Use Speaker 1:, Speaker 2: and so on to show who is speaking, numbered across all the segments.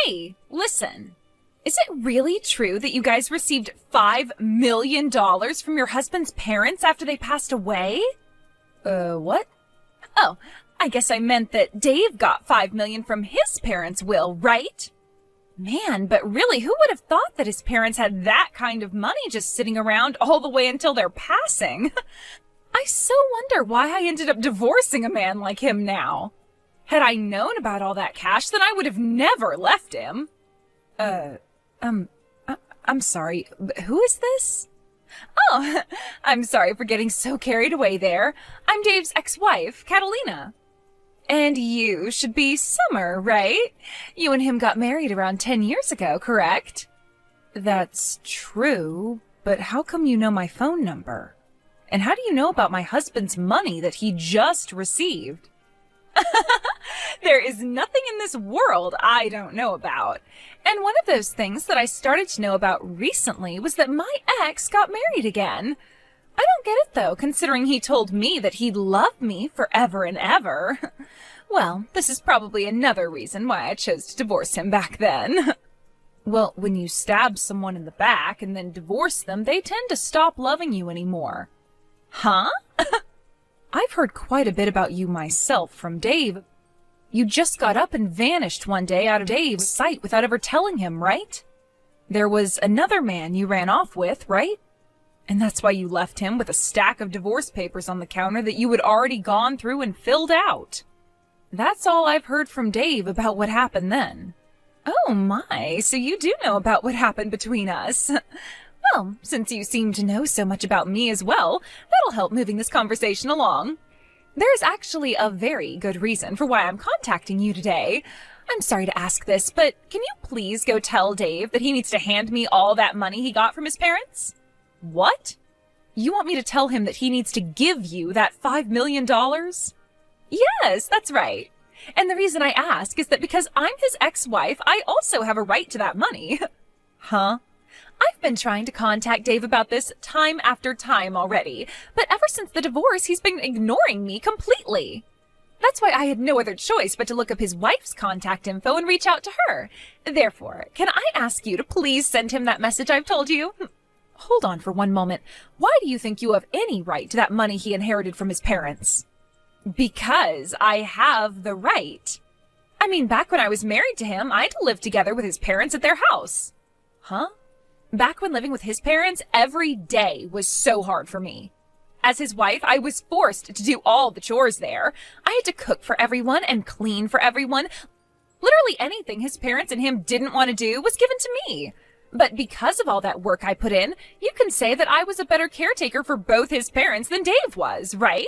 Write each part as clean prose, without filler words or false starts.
Speaker 1: Hey, listen. Is it really true that you guys received $5 million from your husband's parents after they passed away? What? Oh, I guess I meant that Dave got $5 million from his parents' will, right? Man, but really, who would have thought that his parents had that kind of money just sitting around all the way until their passing? I so wonder why I ended up divorcing a man like him now. Had I known about all that cash, then I would have never left him. I'm sorry, but who is this? Oh, I'm sorry for getting so carried away there. I'm Dave's ex-wife, Catalina. And you should be Summer, right? You and him got married around 10 years ago, correct? That's true, but how come you know my phone number? And how do you know about my husband's money that he just received? There is nothing in this world I don't know about. And one of those things that I started to know about recently was that my ex got married again. I don't get it though, considering he told me that he'd love me forever and ever. Well, this is probably another reason why I chose to divorce him back then. Well, when you stab someone in the back and then divorce them, they tend to stop loving you anymore. Huh? I've heard quite a bit about you myself from Dave. You just got up and vanished one day out of Dave's sight without ever telling him, right? There was another man you ran off with, right? And that's why you left him with a stack of divorce papers on the counter that you had already gone through and filled out. That's all I've heard from Dave about what happened then. Oh my, so you do know about what happened between us. Well, since you seem to know so much about me as well, that'll help moving this conversation along. There's actually a very good reason for why I'm contacting you today. I'm sorry to ask this, but can you please go tell Dave that he needs to hand me all that money he got from his parents? What? You want me to tell him that he needs to give you that $5 million? Yes, that's right. And the reason I ask is that because I'm his ex-wife, I also have a right to that money. Huh? I've been trying to contact Dave about this time after time already, but ever since the divorce, he's been ignoring me completely. That's why I had no other choice but to look up his wife's contact info and reach out to her. Therefore, can I ask you to please send him that message I've told you? Hold on for one moment. Why do you think you have any right to that money he inherited from his parents? Because I have the right. I mean, back when I was married to him, I had to live together with his parents at their house. Huh? Back when living with his parents, every day was so hard for me. As his wife, I was forced to do all the chores there. I had to cook for everyone and clean for everyone. Literally anything his parents and him didn't want to do was given to me. But because of all that work I put in, you can say that I was a better caretaker for both his parents than Dave was, right?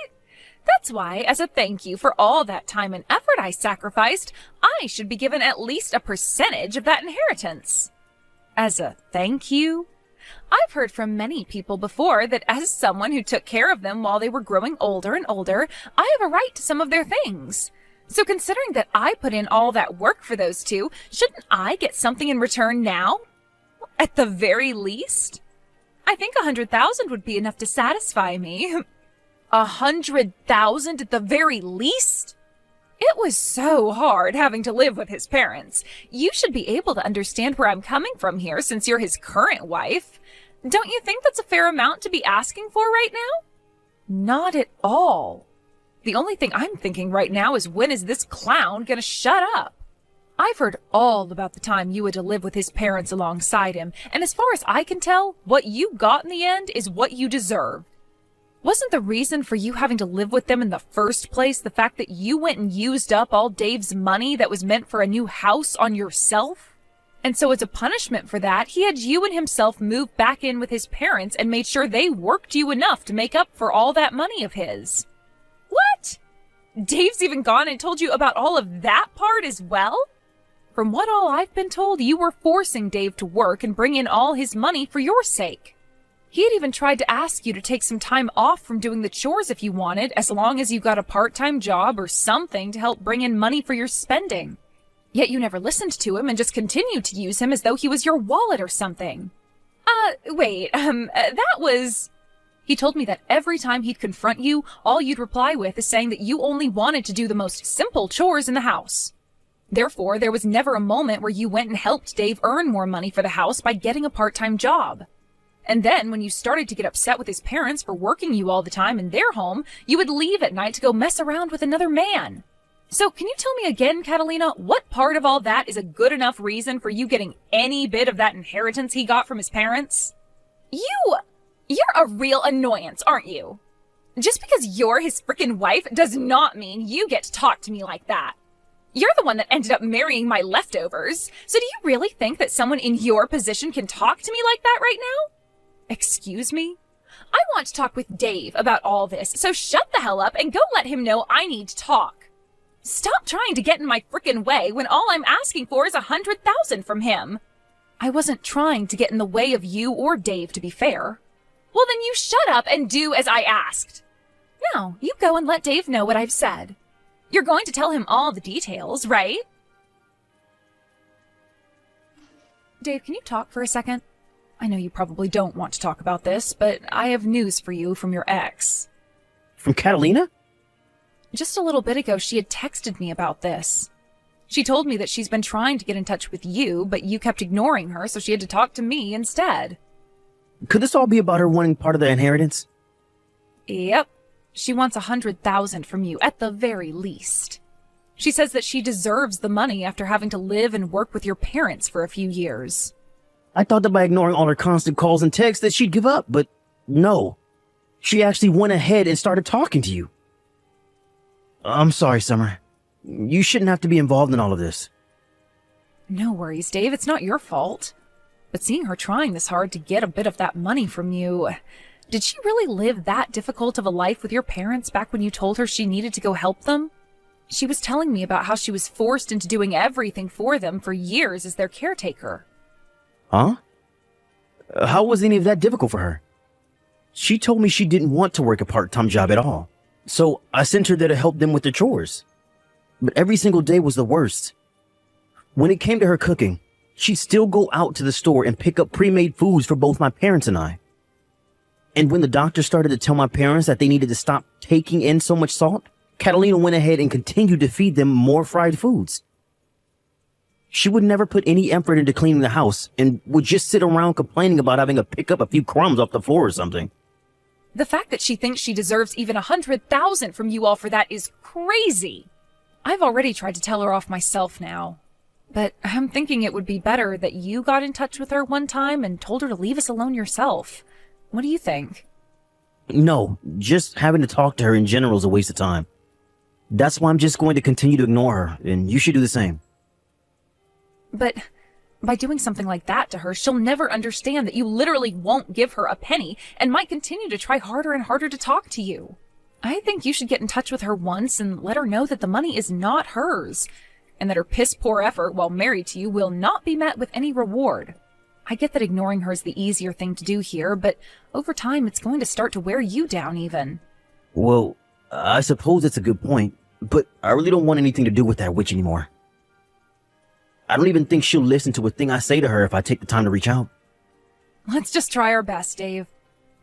Speaker 1: That's why, as a thank you for all that time and effort I sacrificed, I should be given at least a percentage of that inheritance. As a thank you? I've heard from many people before that as someone who took care of them while they were growing older and older, I have a right to some of their things. So considering that I put in all that work for those two, shouldn't I get something in return now? At the very least? I think 100,000 would be enough to satisfy me. 100,000 at the very least? It was so hard having to live with his parents. You should be able to understand where I'm coming from here since you're his current wife. Don't you think that's a fair amount to be asking for right now? Not at all. The only thing I'm thinking right now is when is this clown gonna shut up? I've heard all about the time you had to live with his parents alongside him, and as far as I can tell, what you got in the end is what you deserve. Wasn't the reason for you having to live with them in the first place the fact that you went and used up all Dave's money that was meant for a new house on yourself? And so as a punishment for that, he had you and himself move back in with his parents and made sure they worked you enough to make up for all that money of his. What? Dave's even gone and told you about all of that part as well? From what all I've been told, you were forcing Dave to work and bring in all his money for your sake. He had even tried to ask you to take some time off from doing the chores if you wanted, as long as you got a part-time job or something to help bring in money for your spending. Yet you never listened to him and just continued to use him as though he was your wallet or something. That was... He told me that every time he'd confront you, all you'd reply with is saying that you only wanted to do the most simple chores in the house. Therefore, there was never a moment where you went and helped Dave earn more money for the house by getting a part-time job. And then, when you started to get upset with his parents for working you all the time in their home, you would leave at night to go mess around with another man. So, can you tell me again, Catalina, what part of all that is a good enough reason for you getting any bit of that inheritance he got from his parents? You're a real annoyance, aren't you? Just because you're his frickin' wife does not mean you get to talk to me like that. You're the one that ended up marrying my leftovers, so do you really think that someone in your position can talk to me like that right now? Excuse me? I want to talk with Dave about all this, so shut the hell up and go let him know I need to talk. Stop trying to get in my frickin' way when all I'm asking for is $100,000 from him. I wasn't trying to get in the way of you or Dave, to be fair. Well, then you shut up and do as I asked. Now, you go and let Dave know what I've said. You're going to tell him all the details, right? Dave, can you talk for a second? I know you probably don't want to talk about this, but I have news for you from your ex.
Speaker 2: From Catalina?
Speaker 1: Just a little bit ago, she had texted me about this. She told me that she's been trying to get in touch with you, but you kept ignoring her, so she had to talk to me instead.
Speaker 2: Could this all be about her wanting part of the inheritance?
Speaker 1: Yep. She wants $100,000 from you, at the very least. She says that she deserves the money after having to live and work with your parents for a few years.
Speaker 2: I thought that by ignoring all her constant calls and texts that she'd give up, but no. She actually went ahead and started talking to you. I'm sorry, Summer. You shouldn't have to be involved in all of this.
Speaker 1: No worries, Dave. It's not your fault. But seeing her trying this hard to get a bit of that money from you... Did she really live that difficult of a life with your parents back when you told her she needed to go help them? She was telling me about how she was forced into doing everything for them for years as their caretaker.
Speaker 2: Huh? How was any of that difficult for her? She told me she didn't want to work a part-time job at all, so I sent her there to help them with their chores. But every single day was the worst. When it came to her cooking, she'd still go out to the store and pick up pre-made foods for both my parents and I. And when the doctor started to tell my parents that they needed to stop taking in so much salt, Catalina went ahead and continued to feed them more fried foods. She would never put any effort into cleaning the house and would just sit around complaining about having to pick up a few crumbs off the floor or something.
Speaker 1: The fact that she thinks she deserves even $100,000 from you all for that is crazy. I've already tried to tell her off myself now. But I'm thinking it would be better that you got in touch with her one time and told her to leave us alone yourself. What do you think?
Speaker 2: No, just having to talk to her in general is a waste of time. That's why I'm just going to continue to ignore her, and you should do the same.
Speaker 1: But by doing something like that to her, she'll never understand that you literally won't give her a penny and might continue to try harder and harder to talk to you. I think you should get in touch with her once and let her know that the money is not hers, and that her piss-poor effort while married to you will not be met with any reward. I get that ignoring her is the easier thing to do here, but over time it's going to start to wear you down even.
Speaker 2: Well, I suppose it's a good point, but I really don't want anything to do with that witch anymore. I don't even think she'll listen to a thing I say to her if I take the time to reach out.
Speaker 1: Let's just try our best, Dave.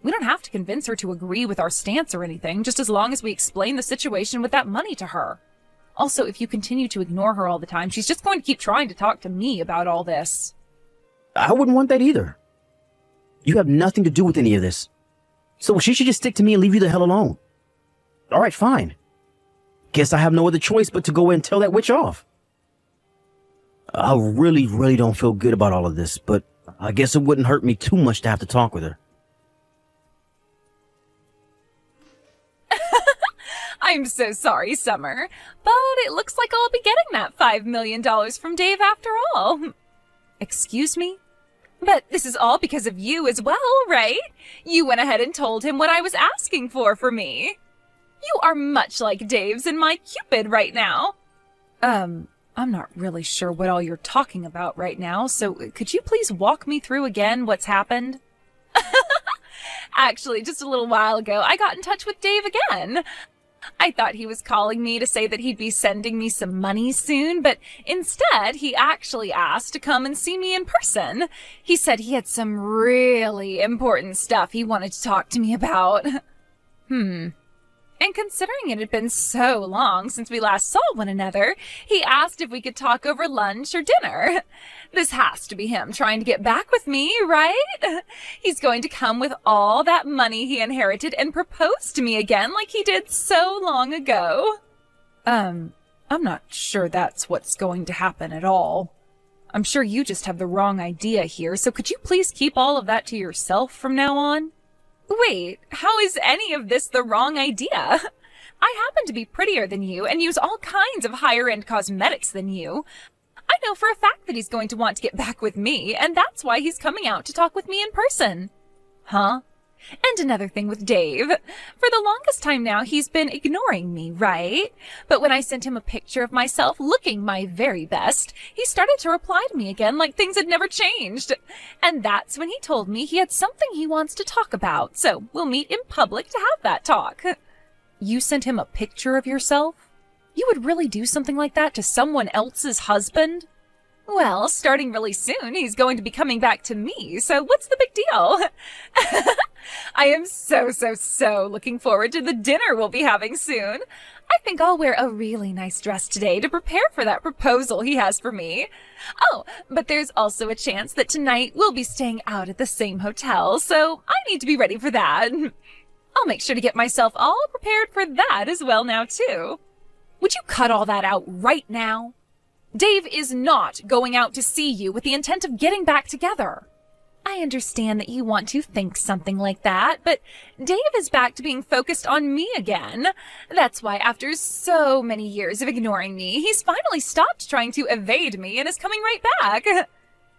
Speaker 1: We don't have to convince her to agree with our stance or anything, just as long as we explain the situation with that money to her. Also, if you continue to ignore her all the time, she's just going to keep trying to talk to me about all this.
Speaker 2: I wouldn't want that either. You have nothing to do with any of this. So she should just stick to me and leave you the hell alone. Alright, fine. Guess I have no other choice but to go and tell that witch off. I really don't feel good about all of this, but I guess it wouldn't hurt me too much to have to talk with her.
Speaker 1: I'm so sorry, Summer, but it looks like I'll be getting that $5 million from Dave after all. Excuse me? But this is all because of you as well, right? You went ahead and told him what I was asking for me. You are much like Dave's and my Cupid right now. I'm not really sure what all you're talking about right now, so could you please walk me through again what's happened? Actually, just a little while ago, I got in touch with Dave again. I thought he was calling me to say that he'd be sending me some money soon, but instead he actually asked to come and see me in person. He said he had some really important stuff he wanted to talk to me about. And considering it had been so long since we last saw one another, he asked if we could talk over lunch or dinner. This has to be him trying to get back with me, right? He's going to come with all that money he inherited and propose to me again like he did so long ago. I'm not sure that's what's going to happen at all. I'm sure you just have the wrong idea here, so could you please keep all of that to yourself from now on? Wait, how is any of this the wrong idea? I happen to be prettier than you and use all kinds of higher-end cosmetics than you. I know for a fact that he's going to want to get back with me, and that's why he's coming out to talk with me in person. Huh? And another thing with Dave. For the longest time now, he's been ignoring me, right? But when I sent him a picture of myself looking my very best, he started to reply to me again like things had never changed. And that's when he told me he had something he wants to talk about, so we'll meet in public to have that talk. You sent him a picture of yourself? You would really do something like that to someone else's husband? Well, starting really soon, he's going to be coming back to me, so what's the big deal? I am so looking forward to the dinner we'll be having soon. I think I'll wear a really nice dress today to prepare for that proposal he has for me. Oh, but there's also a chance that tonight we'll be staying out at the same hotel, so I need to be ready for that. I'll make sure to get myself all prepared for that as well now, too. Would you cut all that out right now? Dave is not going out to see you with the intent of getting back together. I understand that you want to think something like that, but Dave is back to being focused on me again. That's why after so many years of ignoring me, he's finally stopped trying to evade me and is coming right back.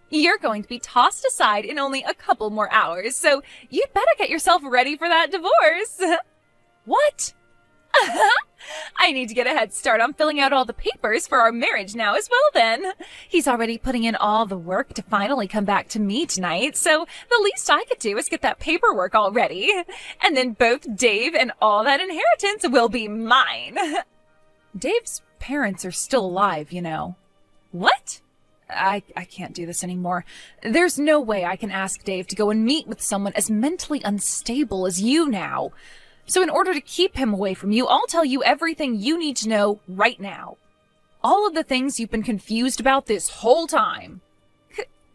Speaker 1: You're going to be tossed aside in only a couple more hours, so you'd better get yourself ready for that divorce. What? I need to get a head start on filling out all the papers for our marriage now as well then. He's already putting in all the work to finally come back to me tonight, so the least I could do is get that paperwork all ready. And then both Dave and all that inheritance will be mine. Dave's parents are still alive, you know. What? I can't do this anymore. There's no way I can ask Dave to go and meet with someone as mentally unstable as you now. So in order to keep him away from you, I'll tell you everything you need to know right now. All of the things you've been confused about this whole time.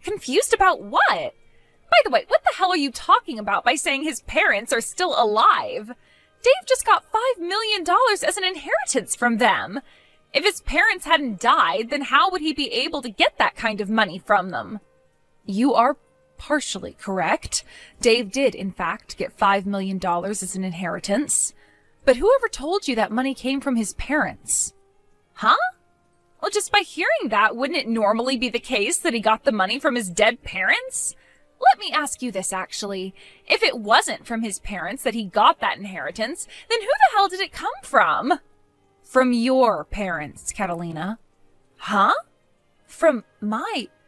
Speaker 1: Confused about what? By the way, what the hell are you talking about by saying his parents are still alive? Dave just got $5 million as an inheritance from them. If his parents hadn't died, then how would he be able to get that kind of money from them? You are partially correct. Dave did, in fact, get $5 million as an inheritance. But whoever told you that money came from his parents? Huh? Well, just by hearing that, wouldn't it normally be the case that he got the money from his dead parents? Let me ask you this, actually. If it wasn't from his parents that he got that inheritance, then who the hell did it come from? From your parents, Catalina. Huh? From mine?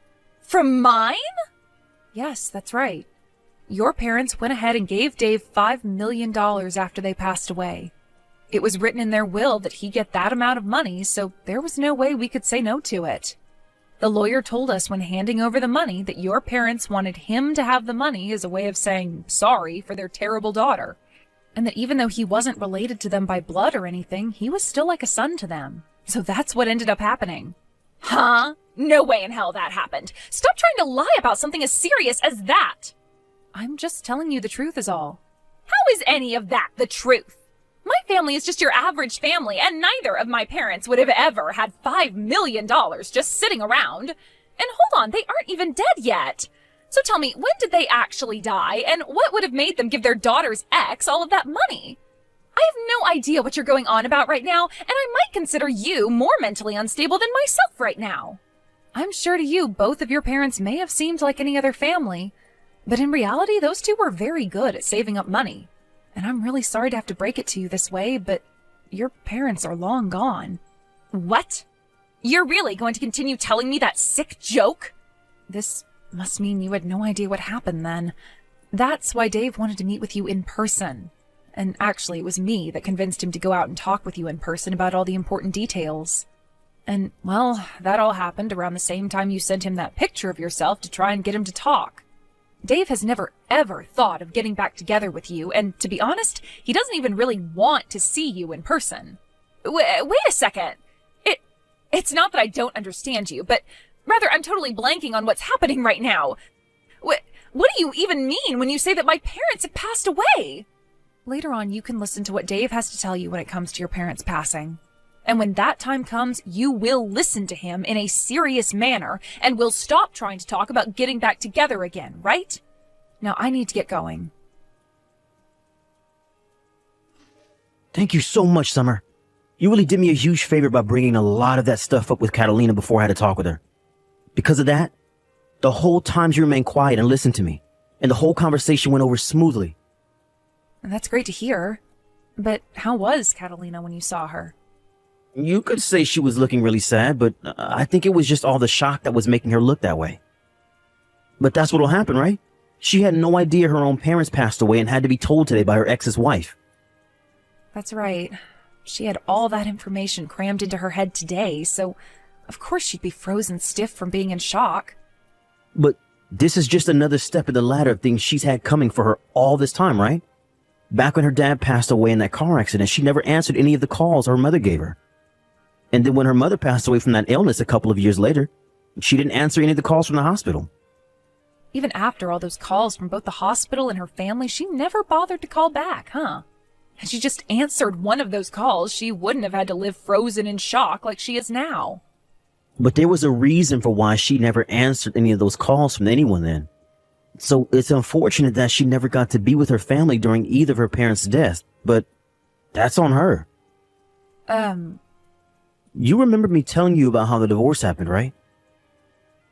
Speaker 1: Yes, that's right. Your parents went ahead and gave Dave $5 million after they passed away. It was written in their will that he get that amount of money, so there was no way we could say no to it. The lawyer told us when handing over the money that your parents wanted him to have the money as a way of saying sorry for their terrible daughter, and that even though he wasn't related to them by blood or anything, he was still like a son to them. So that's what ended up happening. Huh? No way in hell that happened. Stop trying to lie about something as serious as that. I'm just telling you the truth is all. How is any of that the truth? My family is just your average family, and neither of my parents would have ever had $5 million just sitting around. And hold on, they aren't even dead yet. So tell me, when did they actually die, and what would have made them give their daughter's ex all of that money? I have no idea what you're going on about right now, and I might consider you more mentally unstable than myself right now. I'm sure to you, both of your parents may have seemed like any other family, but in reality, those two were very good at saving up money. And I'm really sorry to have to break it to you this way, but your parents are long gone. What? You're really going to continue telling me that sick joke? This must mean you had no idea what happened then. That's why Dave wanted to meet with you in person. And actually, it was me that convinced him to go out and talk with you in person about all the important details. And, well, that all happened around the same time you sent him that picture of yourself to try and get him to talk. Dave has never ever thought of getting back together with you, and to be honest, he doesn't even really want to see you in person. Wait a second. It's not that I don't understand you, but rather I'm totally blanking on what's happening right now. What do you even mean when you say that my parents have passed away? Later on, you can listen to what Dave has to tell you when it comes to your parents passing. And when that time comes, you will listen to him in a serious manner and will stop trying to talk about getting back together again, right? Now I need to get going.
Speaker 2: Thank you so much, Summer. You really did me a huge favor by bringing a lot of that stuff up with Catalina before I had to talk with her. Because of that, the whole time she remained quiet and listened to me, and the whole conversation went over smoothly.
Speaker 1: That's great to hear. But how was Catalina when you saw her?
Speaker 2: You could say she was looking really sad, but I think it was just all the shock that was making her look that way. But that's what'll happen, right? She had no idea her own parents passed away and had to be told today by her ex's wife.
Speaker 1: That's right. She had all that information crammed into her head today, so of course she'd be frozen stiff from being in shock.
Speaker 2: But this is just another step in the ladder of things she's had coming for her all this time, right? Back when her dad passed away in that car accident, she never answered any of the calls her mother gave her. And then when her mother passed away from that illness a couple of years later, she didn't answer any of the calls from the hospital.
Speaker 1: Even after all those calls from both the hospital and her family, she never bothered to call back, huh? Had she just answered one of those calls, she wouldn't have had to live frozen in shock like she is now.
Speaker 2: But there was a reason for why she never answered any of those calls from anyone then. So it's unfortunate that she never got to be with her family during either of her parents' deaths, but that's on her. You remember me telling you about how the divorce happened, right?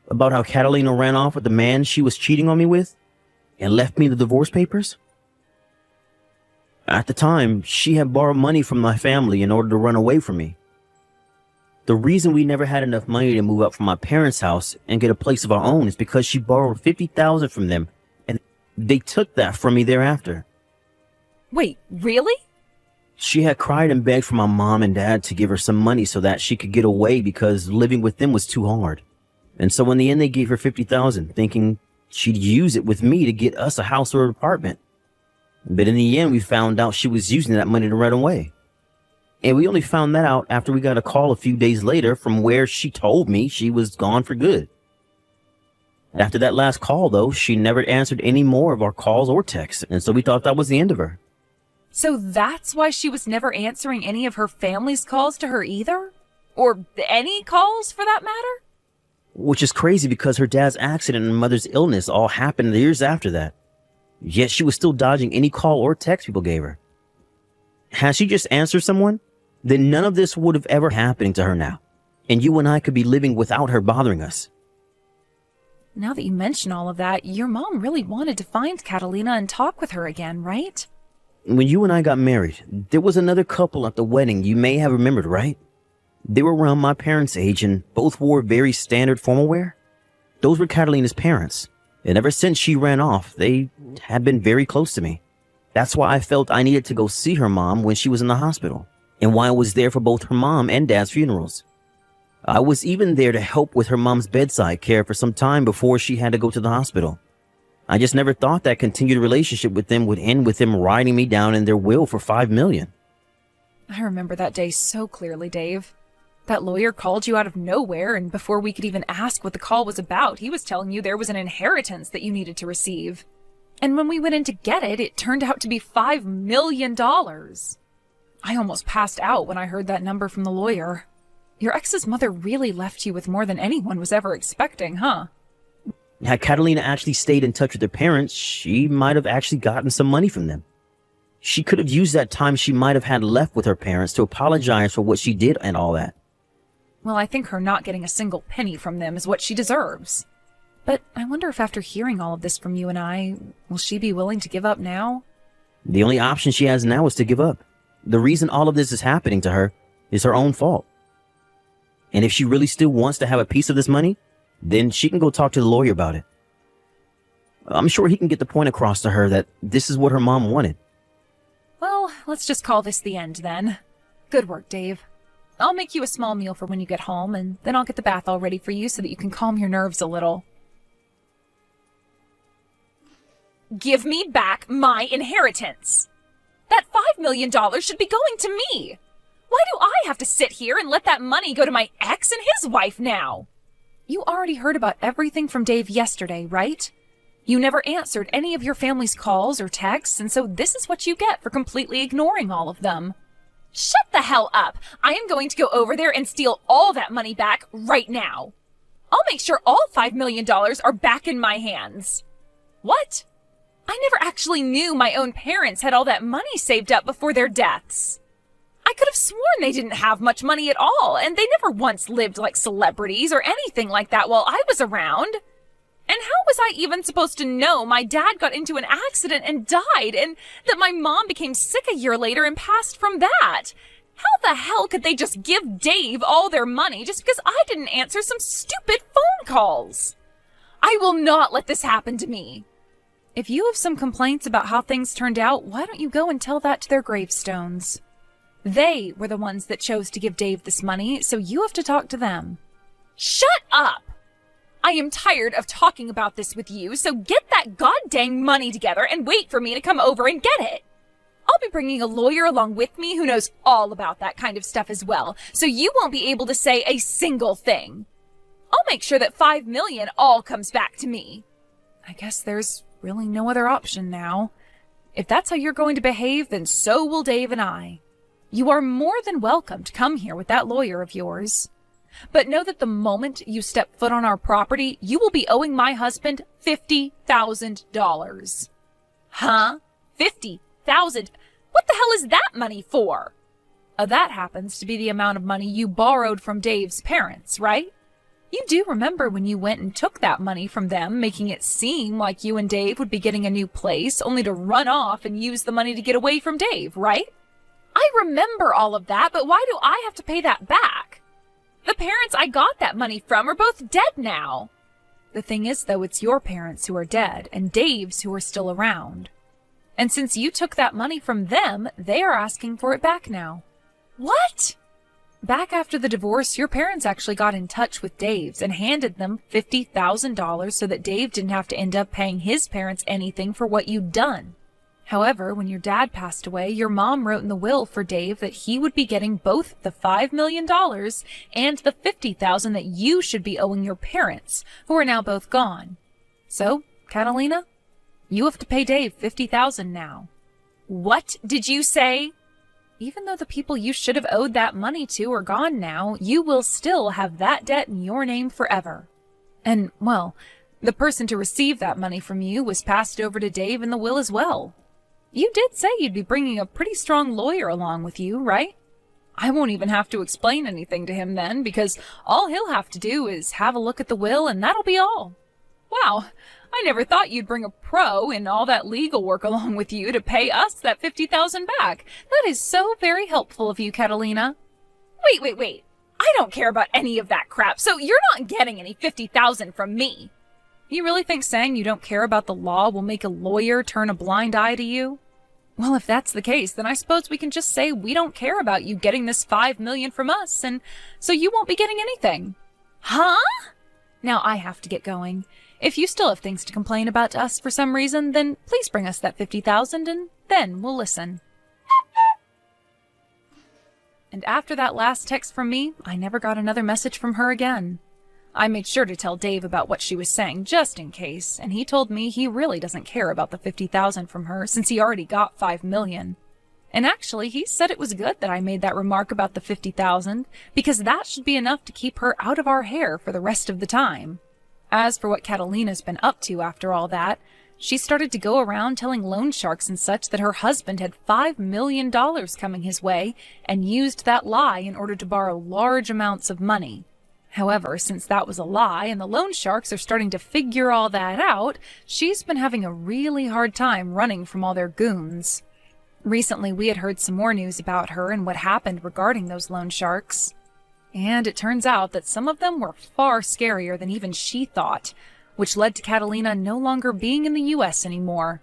Speaker 2: About how Catalina ran off with the man she was cheating on me with and left me the divorce papers? At the time, she had borrowed money from my family in order to run away from me. The reason we never had enough money to move up from my parents' house and get a place of our own is because she borrowed $50,000 from them, and they took that from me thereafter.
Speaker 1: Wait, really?
Speaker 2: She had cried and begged for my mom and dad to give her some money so that she could get away because living with them was too hard. And so in the end, they gave her $50,000, thinking she'd use it with me to get us a house or an apartment. But in the end, we found out she was using that money to run away. And we only found that out after we got a call a few days later from where she told me she was gone for good. After that last call, though, she never answered any more of our calls or texts, and so we thought that was the end of her.
Speaker 1: So that's why she was never answering any of her family's calls to her either? Or any calls, for that matter?
Speaker 2: Which is crazy because her dad's accident and mother's illness all happened years after that. Yet she was still dodging any call or text people gave her. Had she just answered someone, then none of this would have ever happened to her now, and you and I could be living without her bothering us.
Speaker 1: Now that you mention all of that, your mom really wanted to find Catalina and talk with her again, right?
Speaker 2: When you and I got married, there was another couple at the wedding you may have remembered, right? They were around my parents' age and both wore very standard formal wear. Those were Catalina's parents, and ever since she ran off, they had been very close to me. That's why I felt I needed to go see her mom when she was in the hospital, and why I was there for both her mom and dad's funerals. I was even there to help with her mom's bedside care for some time before she had to go to the hospital. I just never thought that continued relationship with them would end with them writing me down in their will for $5 million.
Speaker 1: I remember that day so clearly, Dave. That lawyer called you out of nowhere, and before we could even ask what the call was about, he was telling you there was an inheritance that you needed to receive. And when we went in to get it, it turned out to be $5 million. I almost passed out when I heard that number from the lawyer. Your ex's mother really left you with more than anyone was ever expecting, huh?
Speaker 2: Had Catalina actually stayed in touch with her parents, she might have actually gotten some money from them. She could have used that time she might have had left with her parents to apologize for what she did and all that.
Speaker 1: Well, I think her not getting a single penny from them is what she deserves. But I wonder if after hearing all of this from you and I, will she be willing to give up now?
Speaker 2: The only option she has now is to give up. The reason all of this is happening to her is her own fault. And if she really still wants to have a piece of this money, then she can go talk to the lawyer about it. I'm sure he can get the point across to her that this is what her mom wanted.
Speaker 1: Well, let's just call this the end then. Good work, Dave. I'll make you a small meal for when you get home, and then I'll get the bath all ready for you so that you can calm your nerves a little. Give me back my inheritance. That $5 million should be going to me. Why do I have to sit here and let that money go to my ex and his wife now? You already heard about everything from Dave yesterday, right? You never answered any of your family's calls or texts, and so this is what you get for completely ignoring all of them. Shut the hell up! I am going to go over there and steal all that money back right now. I'll make sure all $5 million are back in my hands. What? I never actually knew my own parents had all that money saved up before their deaths. I could have sworn they didn't have much money at all, and they never once lived like celebrities or anything like that while I was around. And how was I even supposed to know my dad got into an accident and died, and that my mom became sick a year later and passed from that? How the hell could they just give Dave all their money just because I didn't answer some stupid phone calls? I will not let this happen to me. If you have some complaints about how things turned out, why don't you go and tell that to their gravestones? They were the ones that chose to give Dave this money, so you have to talk to them. Shut up! I am tired of talking about this with you, so get that goddamn money together and wait for me to come over and get it. I'll be bringing a lawyer along with me who knows all about that kind of stuff as well, so you won't be able to say a single thing. I'll make sure that $5 million all comes back to me. I guess there's really no other option now. If that's how you're going to behave, then so will Dave and I. You are more than welcome to come here with that lawyer of yours. But know that the moment you step foot on our property, you will be owing my husband $50,000. Huh? 50,000? What the hell is that money for? That happens to be the amount of money you borrowed from Dave's parents, right? You do remember when you went and took that money from them, making it seem like you and Dave would be getting a new place, only to run off and use the money to get away from Dave, right? I remember all of that, but why do I have to pay that back? The parents I got that money from are both dead now. The thing is, though, it's your parents who are dead and Dave's who are still around. And since you took that money from them, they are asking for it back now. What? Back after the divorce, your parents actually got in touch with Dave's and handed them $50,000 so that Dave didn't have to end up paying his parents anything for what you'd done. However, when your dad passed away, your mom wrote in the will for Dave that he would be getting both the $5 million and the $50,000 that you should be owing your parents, who are now both gone. So, Catalina, you have to pay Dave $50,000 now. What did you say? Even though the people you should have owed that money to are gone now, you will still have that debt in your name forever. And, well, the person to receive that money from you was passed over to Dave in the will as well. You did say you'd be bringing a pretty strong lawyer along with you, right? I won't even have to explain anything to him then, because all he'll have to do is have a look at the will and that'll be all. Wow, I never thought you'd bring a pro in all that legal work along with you to pay us that $50,000 back. That is so very helpful of you, Catalina. Wait. I don't care about any of that crap, so you're not getting any $50,000 from me. You really think saying you don't care about the law will make a lawyer turn a blind eye to you? Well, if that's the case, then I suppose we can just say we don't care about you getting this $5 million from us, and so you won't be getting anything. Huh? Now I have to get going. If you still have things to complain about to us for some reason, then please bring us that $50,000 and then we'll listen. And after that last text from me, I never got another message from her again. I made sure to tell Dave about what she was saying just in case, and he told me he really doesn't care about the $50,000 from her since he already got $5 million. And actually, he said it was good that I made that remark about the $50,000 because that should be enough to keep her out of our hair for the rest of the time. As for what Catalina's been up to after all that, she started to go around telling loan sharks and such that her husband had $5 million coming his way and used that lie in order to borrow large amounts of money. However, since that was a lie and the loan sharks are starting to figure all that out, she's been having a really hard time running from all their goons. Recently, we had heard some more news about her and what happened regarding those loan sharks. And it turns out that some of them were far scarier than even she thought, which led to Catalina no longer being in the U.S. anymore.